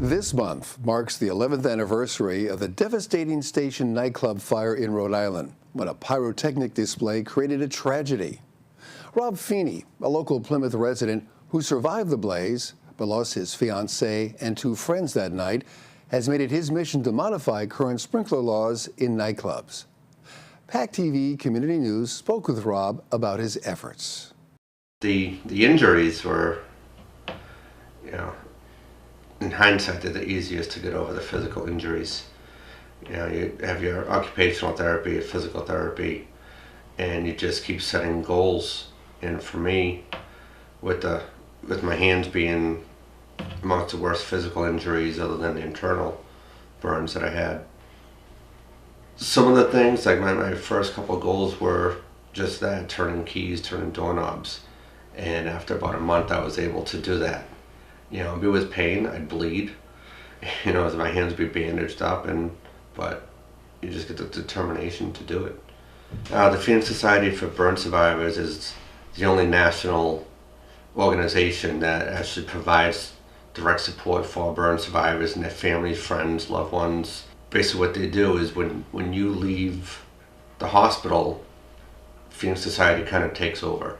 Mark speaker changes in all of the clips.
Speaker 1: This month marks the 11th anniversary of the devastating Station Nightclub fire in Rhode Island, when a pyrotechnic display created a tragedy. Rob Feeney, a local Plymouth resident who survived the blaze but lost his fiancée and two friends that night, has made it his mission to modify current sprinkler laws in nightclubs. PACTV Community News spoke with Rob about his efforts.
Speaker 2: The injuries were, in hindsight, they're the easiest to get over, the physical injuries. You have your occupational therapy, your physical therapy, and you just keep setting goals. And for me, with my hands being amongst the worst physical injuries other than the internal burns that I had, some of the things, like my first couple of goals were just that, turning keys, turning doorknobs. And after about a month, I was able to do that. It was pain, I'd bleed, as my hands would be bandaged up, but you just get the determination to do it. The Phoenix Society for Burn Survivors is the only national organization that actually provides direct support for burn survivors and their families, friends, loved ones. Basically what they do is when you leave the hospital, Phoenix Society kind of takes over.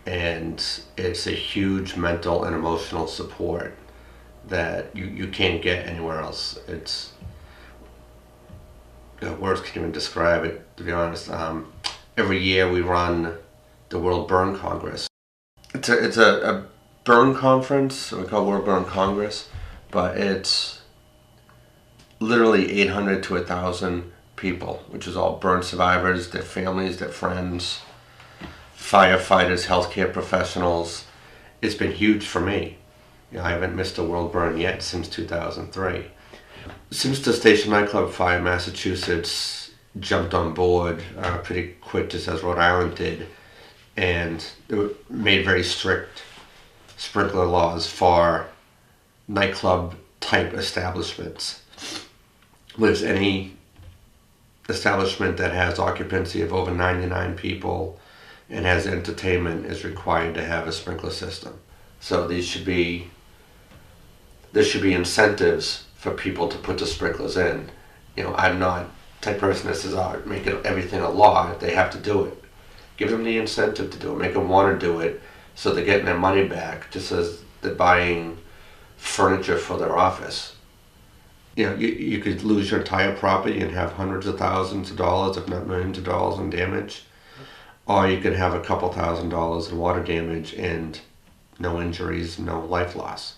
Speaker 2: And it's a huge mental and emotional support that you can't get anywhere else. It's, words can't even describe it, to be honest. Every year we run the World Burn Congress. It's a burn conference, we call it World Burn Congress, but it's literally 800 to 1,000 people, which is all burn survivors, their families, their friends, firefighters, healthcare professionals. It's been huge for me. I haven't missed a World Burn yet since 2003. Since the Station Nightclub fire, Massachusetts jumped on board pretty quick, just as Rhode Island did, and they made very strict sprinkler laws for nightclub type establishments. There's any establishment that has occupancy of over 99 people and has entertainment is required to have a sprinkler system. So there should be incentives for people to put the sprinklers in. I'm not the type of person that says, make everything a law. They have to do it. Give them the incentive to do it. Make them want to do it so they're getting their money back, just as they're buying furniture for their office. You could lose your entire property and have hundreds of thousands of dollars, if not millions of dollars in damage. Or you could have a couple $1,000s in water damage and no injuries, no life loss.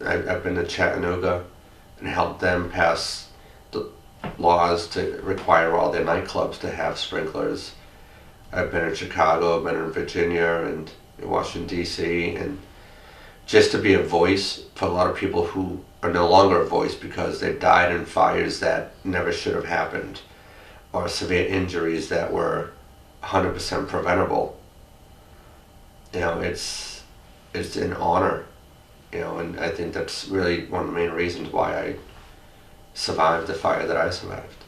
Speaker 2: I've been to Chattanooga and helped them pass the laws to require all their nightclubs to have sprinklers. I've been in Chicago, I've been in Virginia and in Washington, D.C. And just to be a voice for a lot of people who are no longer a voice because they've died in fires that never should have happened, or severe injuries that were 100% preventable. It's an honor, and I think that's really one of the main reasons why I survived the fire that I survived.